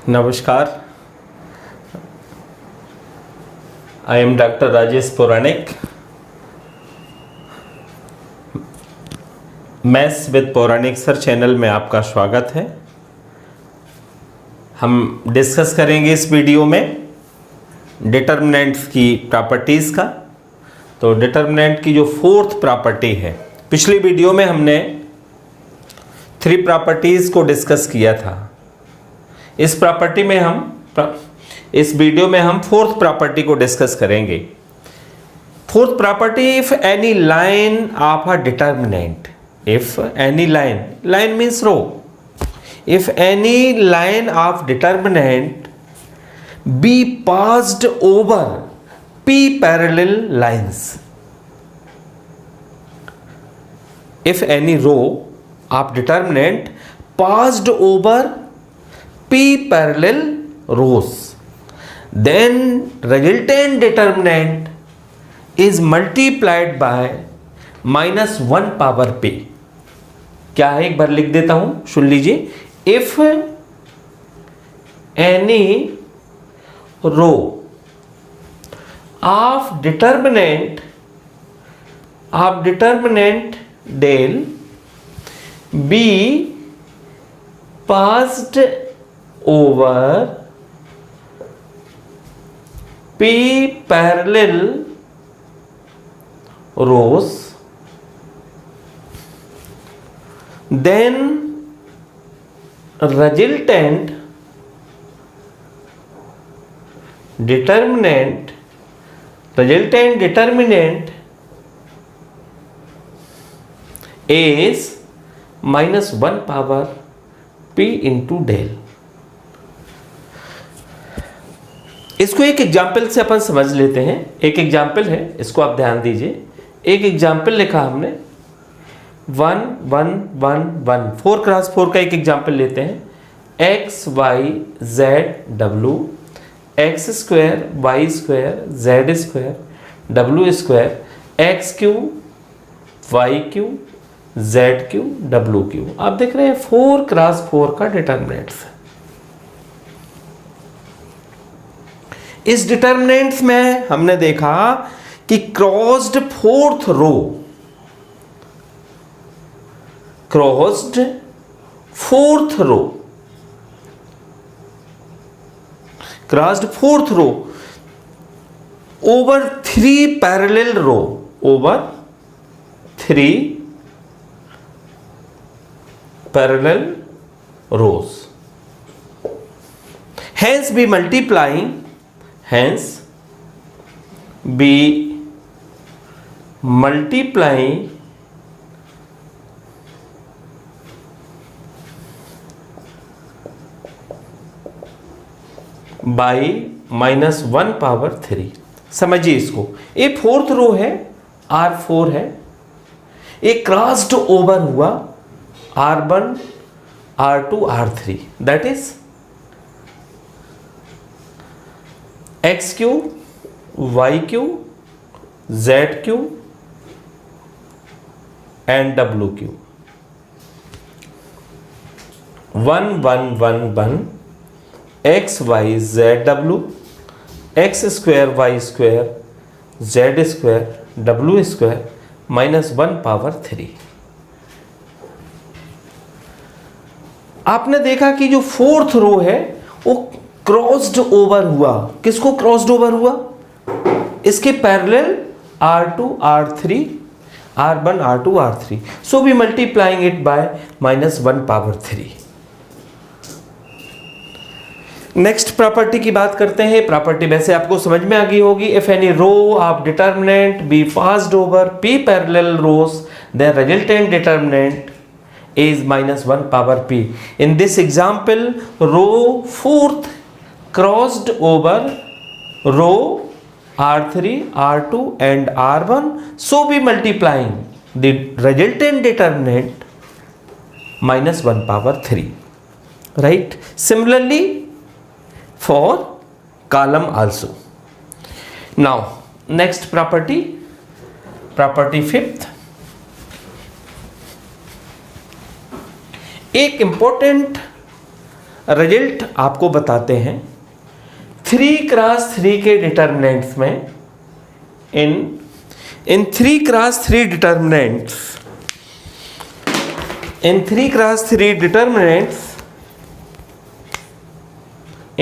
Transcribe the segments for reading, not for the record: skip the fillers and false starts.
नमस्कार, I am doctor Rajesh पौराणिक। Maths with पौराणिक सर चैनल में आपका स्वागत है। हम डिस्कस करेंगे इस वीडियो में डिटर्मिनेंट्स की प्रॉपर्टीज़ का। तो डिटर्मिनेंट की जो फोर्थ प्रॉपर्टी है, पिछली वीडियो में हमने 3 प्रॉपर्टीज़ को डिस्कस किया था। इस वीडियो में हम फोर्थ प्रॉपर्टी को डिस्कस करेंगे। Fourth property, if any line of a determinant, if any line means row, if any line of determinant be passed over p parallel lines, if any row of determinant passed over p parallel rows, then resultant determinant is multiplied by -1 power p। क्या है, एक बार लिख देता हूं, सुन लीजिए। if any row of determinant del be passed over p parallel rows, then resultant determinant is -1 power p into del। इसको एक example से अपन समझ लेते हैं। एक एग्जाम्पल है, इसको आप ध्यान दीजिए। एक एग्जाम्पल लिखा हमने 1 1 1 1 4x4 का एक एग्जाम्पल लेते हैं। x y z w x square Y square Z square W square X cube Y cube Z cube W cube. आप देख रहे हैं 4x4 का डिटर्मिनेंट्स है। इस डिटर्मिनेंट्स में हमने देखा कि crossed fourth row, crossed fourth row, crossed fourth row over 3 parallel row, over 3 parallel rows. Hence be multiplying by -1 power 3। समझिए इसको, ये फोर्थ रो है, R4 है, एक क्रॉस्ड ओवर हुआ R1 R2 R3, that is X cube Y cube Z cube and W cube. 1 1 1 1 X Y Z W, X square Y square Z square W square -1 power 3। आपने देखा कि जो fourth row है वो crossed over हुआ। किसको crossed over हुआ? इसके parallel R2 R3 R1 R2 R3। So we multiplying it by -1 power 3। Next property की बात करते हैं। प्रॉपर्टी वैसे आपको समझ में आ गई होगी। If any row of determinant be passed over p parallel rows, then resultant determinant is -1 power p। In this example, row 4th crossed over row R3 R2 and R1, so we multiplying the resultant determinant -1 power 3, right? Similarly for column also. Now next property 5th, एक important result आपको बताते हैं। 3x3 के determinants में इन 3x3 determinants, in 3x3 determinants,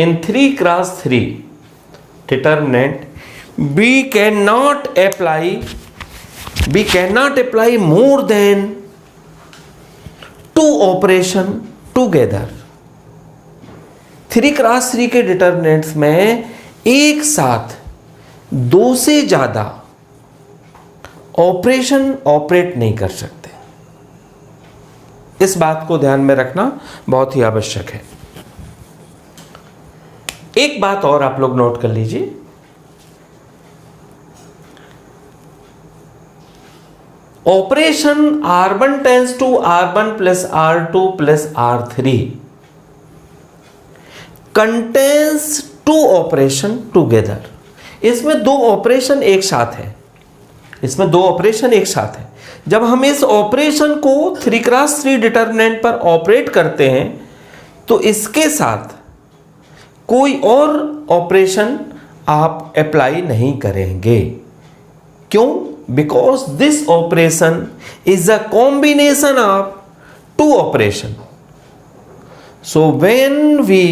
in 3x3 determinant, we cannot apply more than 2 operation together। 3x3 के determinants में एक साथ 2 से ज्यादा ऑपरेशन ऑपरेट नहीं कर सकते। इस बात को ध्यान में रखना बहुत ही आवश्यक है। एक बात और आप लोग नोट कर लीजिए, operation R1 tends to R1 plus R2 plus R3 contains 2 operation together. इसमें 2 ऑपरेशन एक साथ है, इसमें 2 ऑपरेशन एक साथ है। जब हम इस ऑपरेशन को 3x3 डिटर्मिनेंट पर ऑपरेट करते हैं तो इसके साथ कोई और ऑपरेशन आप अप्लाई नहीं करेंगे। क्यों? Because this operation is a combination of 2 operation. So when we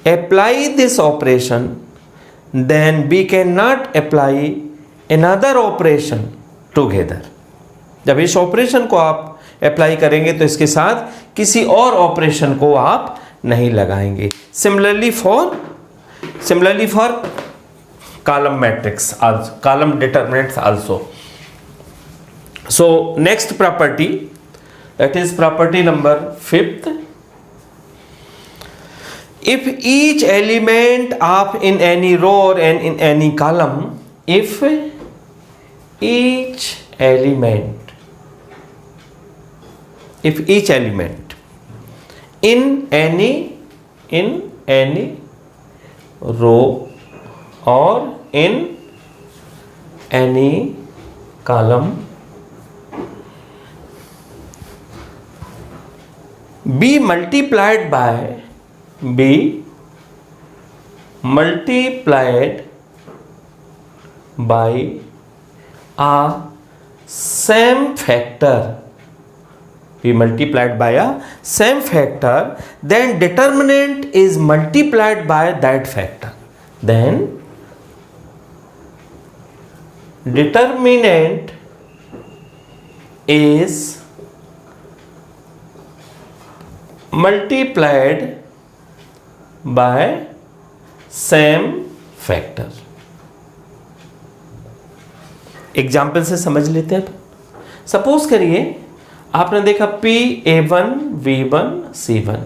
apply this operation then we can not apply another operation together. जब इस ऑपरेशन को आप अप्लाई करेंगे तो इसके साथ किसी और ऑपरेशन को आप नहीं लगाएंगे। Similarly for column matrix, column determinants also. So next property, that is property number 5th, if each element of in any row or in any column, if each element in any row or in any column be multiplied by a same factor, then determinant is multiplied by that factor, then determinant is multiplied by same factor। Example से समझ लेते हैं। Suppose करिए आपने देखा PA1 V1 C1,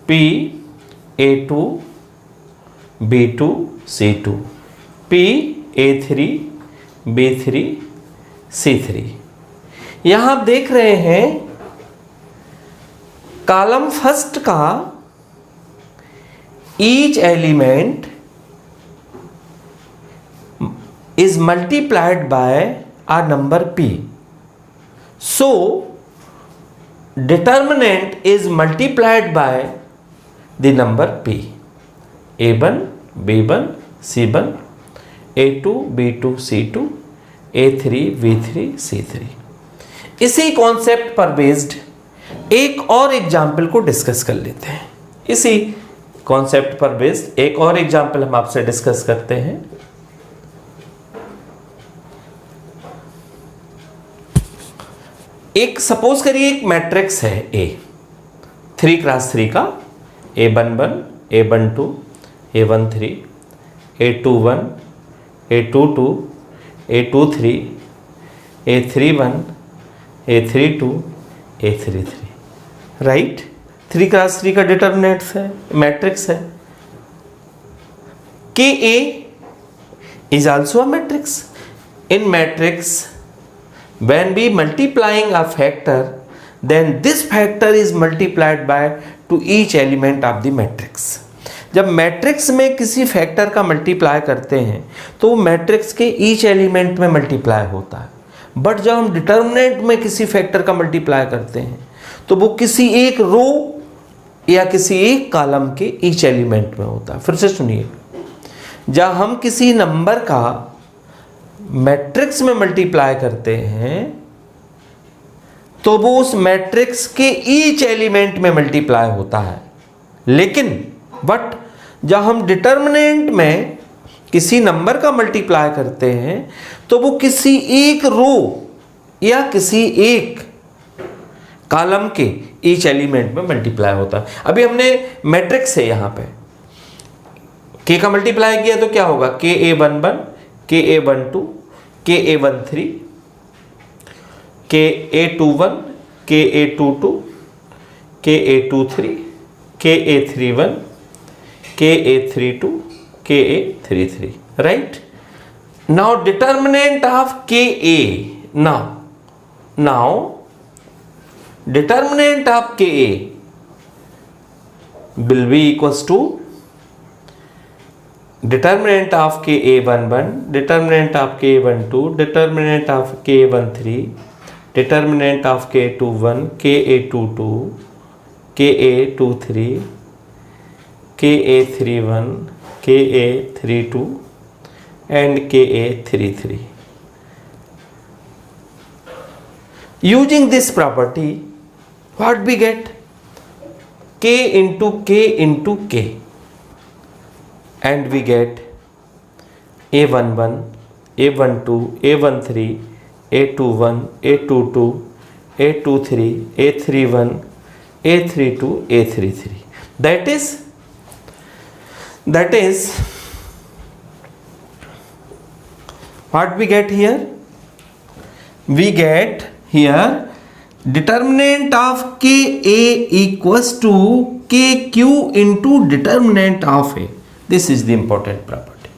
PA2 B2 C2, PA3 B3 C3। यहां आप देख रहे हैं कॉलम फर्स्ट का each element is multiplied by a number P. So determinant is multiplied by the number P. A1 B1 C1, A2 B2 C2, A3 B3 C3। इसी concept पर based एक और एग्जाम्पल को डिस्कस कर लेते हैं। इसी कॉन्सेप्ट पर बेस्ड एक और एग्जाम्पल हम आपसे डिस्कस करते हैं। एक सपोज करिए एक मैट्रिक्स है A 3x3 का, A11 A12 A13 A21 A22 A23 A31 A32 A33। Right, 3x3 का डिटर्मिनेंट्स है, मैट्रिक्स है। KA is also a matrix। In matrix when we multiplying a factor then this factor is multiplied by to each element of the matrix। जब matrix में किसी factor का multiply करते हैं तो वो मैट्रिक्स के ईच एलिमेंट में मल्टीप्लाई होता है। बट जब हम डिटर्मिनेंट में किसी फैक्टर का मल्टीप्लाई करते हैं तो वो किसी एक रो या किसी एक कॉलम के ईच एलिमेंट में होता है। फिर से सुनिए, जब हम किसी नंबर का मैट्रिक्स में मल्टीप्लाई करते हैं तो वो उस मैट्रिक्स के ईच एलिमेंट में मल्टीप्लाई होता है, लेकिन बट जब हम डिटर्मिनेंट में किसी नंबर का मल्टीप्लाई करते हैं तो वो किसी एक रो या किसी एक कॉलम के ईच एलिमेंट में मल्टीप्लाई होता है। अभी हमने मैट्रिक्स है यहाँ पे k का मल्टीप्लाई किया तो क्या होगा, KA11, KA12, KA13, KA21, KA22, KA23, KA31, KA32, KA33, right? Now determinant of KA, now determinant of KA will be equals to determinant of KA11, determinant of KA12, determinant of KA13, determinant of KA21, KA22, KA23, KA31, KA32 and KA33. Using this property, what we get? K into K into K, and we get A11, A12, A13, A21, A22, A23, A31, A32, A33. That is what we get here? We get here determinant of KA equals to KQ into determinant of A. This is the important property.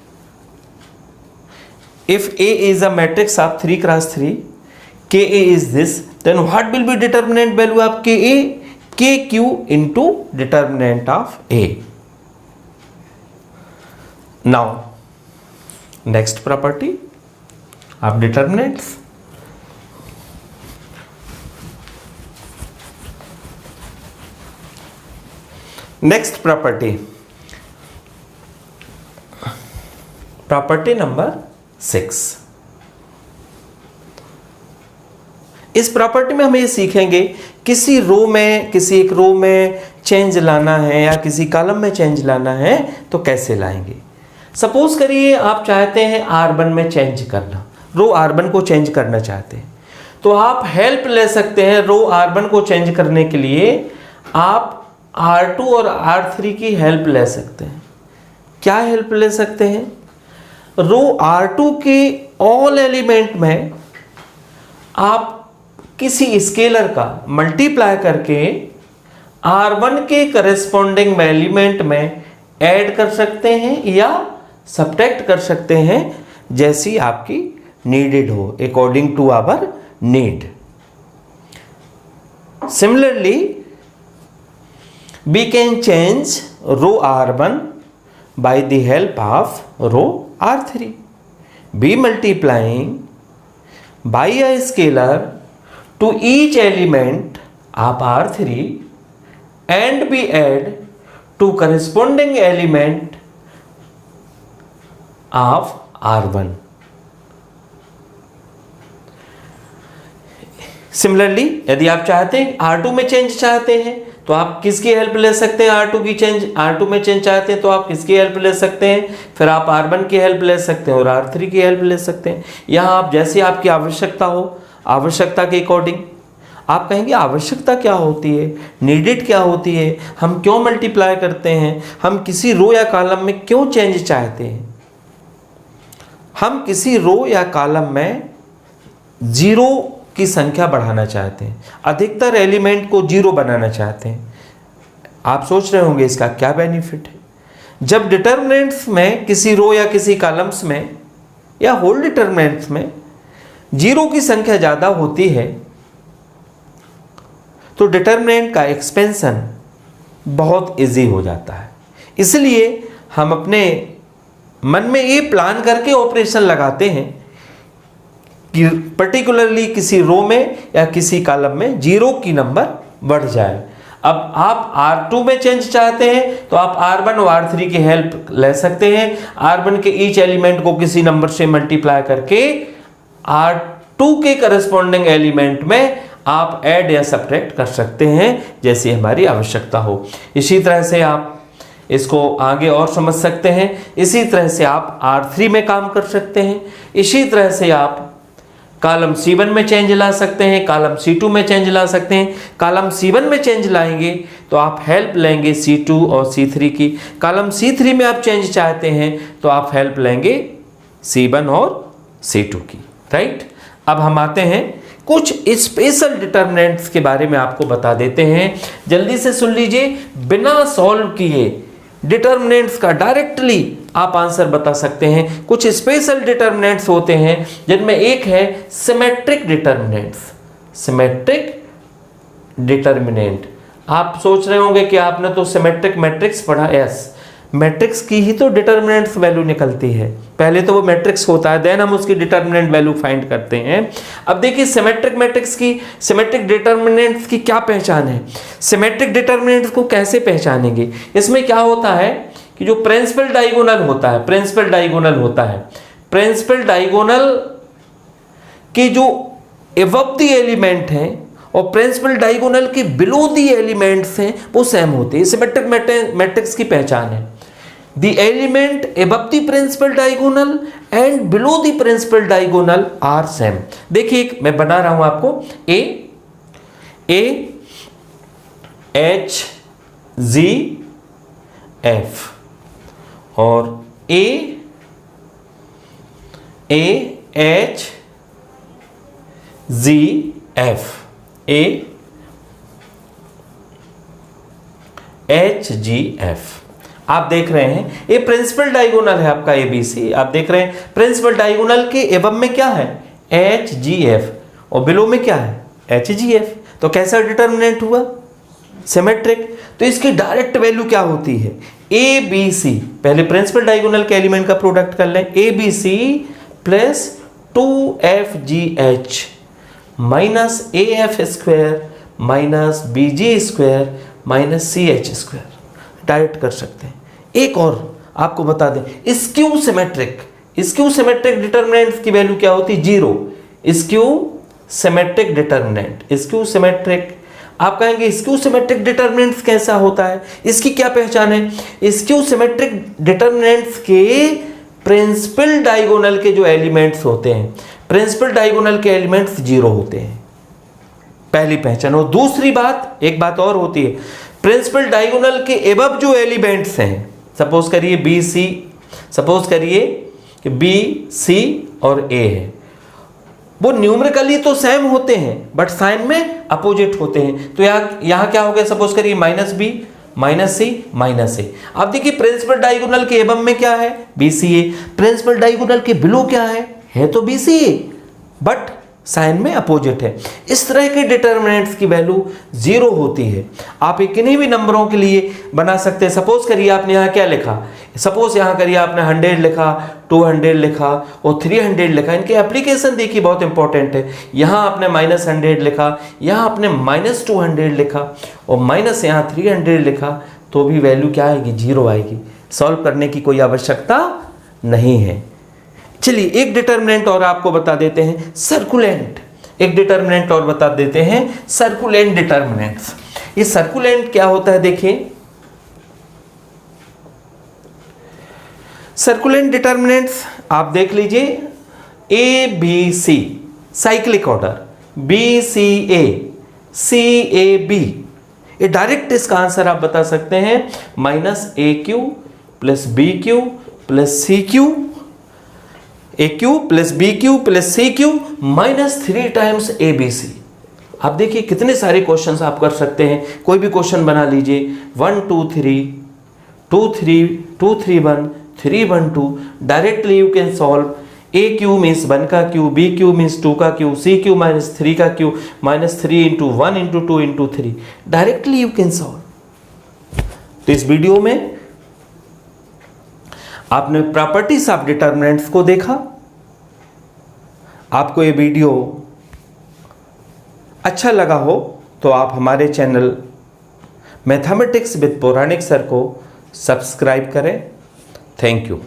If A is a matrix of 3 cross 3, KA is this, then what will be determinant value of KA? KQ into determinant of A. Now, next property of determinants. Next property, property number 6. इस property में हम ये सीखेंगे किसी रो में, किसी एक रो में चेंज लाना है या किसी कॉलम में चेंज लाना है तो कैसे लाएंगे। सपोज करिए आप चाहते हैं R1 में चेंज करना, रो R1 को चेंज करना चाहते हैं, तो आप हेल्प ले सकते हैं। रो R1 को चेंज करने के लिए आप R2 और R3 की हेल्प ले सकते हैं। क्या हेल्प ले सकते हैं? रो R2 के ऑल एलिमेंट में आप किसी स्केलर का मल्टीप्लाई करके R1 के करस्पॉन्डिंग एलिमेंट में ऐड कर सकते हैं या सब्ट्रैक्ट कर सकते हैं, जैसी आपकी नीडेड हो, according to our need. Similarly we can change row R1 by the help of row R3. Be multiplying by a scalar to each element of R3 and we add to corresponding element of R1. Similarly, यदि आप चाहते हैं R2 में change चाहते हैं तो आप किसकी हेल्प ले सकते हैं? R2 में चेंज चाहते हैं तो आप किसकी हेल्प ले सकते हैं? फिर आप R1 की हेल्प ले सकते हैं और R3 की हेल्प ले सकते हैं। यहाँ आप जैसी आपकी आवश्यकता हो, आवश्यकता के अकॉर्डिंग आप कहेंगे आवश्यकता क्या होती है, नीडेड क्या होती है, हम क्यों मल्टीप्लाई करते हैं, हम किसी रो या कॉलम में क्यों चेंज चाहते हैं। हम किसी रो या कॉलम में जीरो की संख्या बढ़ाना चाहते हैं, अधिकतर एलिमेंट को जीरो बनाना चाहते हैं। आप सोच रहे होंगे इसका क्या बेनिफिट है। जब डिटर्मिनेंट्स में किसी रो या किसी कॉलम्स में या होल डिटर्मिनेंट्स में जीरो की संख्या ज़्यादा होती है तो डिटर्मिनेंट का एक्सपेंशन बहुत इजी हो जाता है। इसलिए हम अपने मन में ये प्लान करके ऑपरेशन लगाते हैं कि पर्टिकुलरली किसी रो में या किसी कॉलम में जीरो की नंबर बढ़ जाए। अब आप R2 में चेंज चाहते हैं तो आप R1 और R3 की हेल्प ले सकते हैं। R1 के ईच एलिमेंट को किसी नंबर से मल्टीप्लाई करके R2 के करस्पॉन्डिंग एलिमेंट में आप ऐड या सब्ट्रैक्ट कर सकते हैं जैसी हमारी आवश्यकता हो। इसी तरह से आप इसको आगे और समझ सकते हैं। इसी तरह से आप R3 में काम कर सकते हैं। इसी तरह से आप कॉलम C1 में चेंज ला सकते हैं, कॉलम C2 में चेंज ला सकते हैं। कॉलम C1 में चेंज लाएंगे तो आप हेल्प लेंगे C2 और C3 की। कॉलम C3 में आप चेंज चाहते हैं तो आप हेल्प लेंगे C1 और C2 की, राइट। अब हम आते हैं कुछ स्पेशल डिटरमिनेंट्स के बारे में आपको बता देते हैं। जल्दी से सुन लीजिए, बिना सॉल्व किए डिटरमिनेंट्स का डायरेक्टली आप आंसर बता सकते हैं। कुछ स्पेशल डिटरमिनेंट्स होते हैं जिनमें एक है सिमेट्रिक डिटरमिनेंट्स। सिमेट्रिक डिटरमिनेंट, आप सोच रहे होंगे कि आपने तो सिमेट्रिक मैट्रिक्स पढ़ा। यस, मैट्रिक्स की ही तो डिटरमिनेंट्स वैल्यू निकलती है। पहले तो वो मैट्रिक्स होता है, देन हम उसकी डिटरमिनेंट वैल्यू फाइंड करते हैं। अब देखिए सिमेट्रिक मैट्रिक्स की, सिमेट्रिक डिटरमिनेंट्स की क्या पहचान है। सिमेट्रिक डिटरमिनेंट्स को कैसे पहचानेंगे? इसमें क्या होता है कि जो प्रिंसिपल डायगोनल होता है, प्रिंसिपल डायगोनल होता है, प्रिंसिपल डायगोनल के जो एबव द एलिमेंट हैं और प्रिंसिपल डायगोनल के बिलो द एलिमेंट्स हैं वो सेम होते हैं। सिमेट्रिक मैट्रिक्स की पहचान है the element above the principal diagonal and below the principal diagonal are same। देखिए मैं बना रहा हूं आपको A H Z F और A H Z F A H G F। आप देख रहे हैं ये प्रिंसिपल डायगोनल है आपका ABC। आप देख रहे हैं प्रिंसिपल डायगोनल के एबव में क्या है HGF और बिलो में क्या है HGF। तो कैसा डिटरमिनेंट हुआ? सिमेट्रिक। तो इसकी डायरेक्ट वैल्यू क्या होती है? ABC, पहले प्रिंसिपल डायगोनल के एलिमेंट का प्रोडक्ट कर लें, ABC plus 2FGH minus AF square minus BG square minus CH square. Direct कर सकते हैं। एक और आपको बता दें, skew symmetric, skew symmetric determinants की वैल्यू क्या होती है? 0। Skew symmetric determinant, skew symmetric. आप कहेंगे स्क्यू सिमेट्रिक डिटरमिनेंट्स कैसा होता है, इसकी क्या पहचान है? स्क्यू सिमेट्रिक डिटरमिनेंट्स के प्रिंसिपल डायगोनल के जो एलिमेंट्स होते हैं, प्रिंसिपल डायगोनल के एलिमेंट्स 0 होते हैं, पहली पहचान। और दूसरी बात, एक बात और होती है, प्रिंसिपल डायगोनल के एबव जो एलिमेंट्स हैं, सपोज करिए BC, सपोज करिए कि BC और A है, वो न्यूमेरिकली तो सेम होते हैं बट साइन में अपोजिट होते हैं। तो यहाँ क्या हो गया? सपोज करिए -B -C -A। अब देखिए प्रिंसिपल डायगोनल के एबव में क्या है? BCA। प्रिंसिपल डायगोनल के बिलो क्या है तो BCA बट साइन में अपोजिट है। इस तरह के डिटरमिनेंट्स की वैल्यू 0 होती है। आप किन्हीं भी नंबरों के लिए बना सकते हैं। सपोज करिए आपने यहाँ क्या लिखा, सपोज यहाँ करिए आपने 100 लिखा, 200 लिखा और 300 लिखा। इनके एप्लीकेशन देखिए बहुत इंपॉर्टेंट है। यहाँ आपने -100 लिखा, यहाँ आपने -200 लिखा और माइनस यहाँ 300 लिखा, तो भी वैल्यू क्या आएगी? 0 आएगी। सॉल्व करने की कोई आवश्यकता नहीं है। चलिए एक डिटरमिनेंट और आपको बता देते हैं, सर्कुलेंट। एक डिटरमिनेंट और बता देते हैं, सर्कुलेंट डिटरमिनेंट्स। ये सर्कुलेंट क्या होता है देखिए, सर्कुलेंट डिटरमिनेंट्स आप देख लीजिए, ABC cyclic order, BCA CAB। ये डायरेक्ट इसका आंसर आप बता सकते हैं -AQ plus BQ plus CQ, AQ plus BQ plus CQ -3 times ABC। आप देखिए कितने सारे क्वेश्चंस आप कर सकते हैं। कोई भी क्वेश्चन बना लीजिए, 1 2 3 2 3 2 3 1 3 1 2। Directly you can solve. AQ means 1 का Q, BQ मीन्स 2 का Q, CQ माइनस 3 का Q, -3 into 1 into 2 into 3। Directly you can solve. तो इस वीडियो में आपने प्रॉपर्टीज ऑफ डिटरमिनेंट्स को देखा। आपको ये वीडियो अच्छा लगा हो तो आप हमारे चैनल मैथमेटिक्स विद पौराणिक सर को सब्सक्राइब करें। Thank you.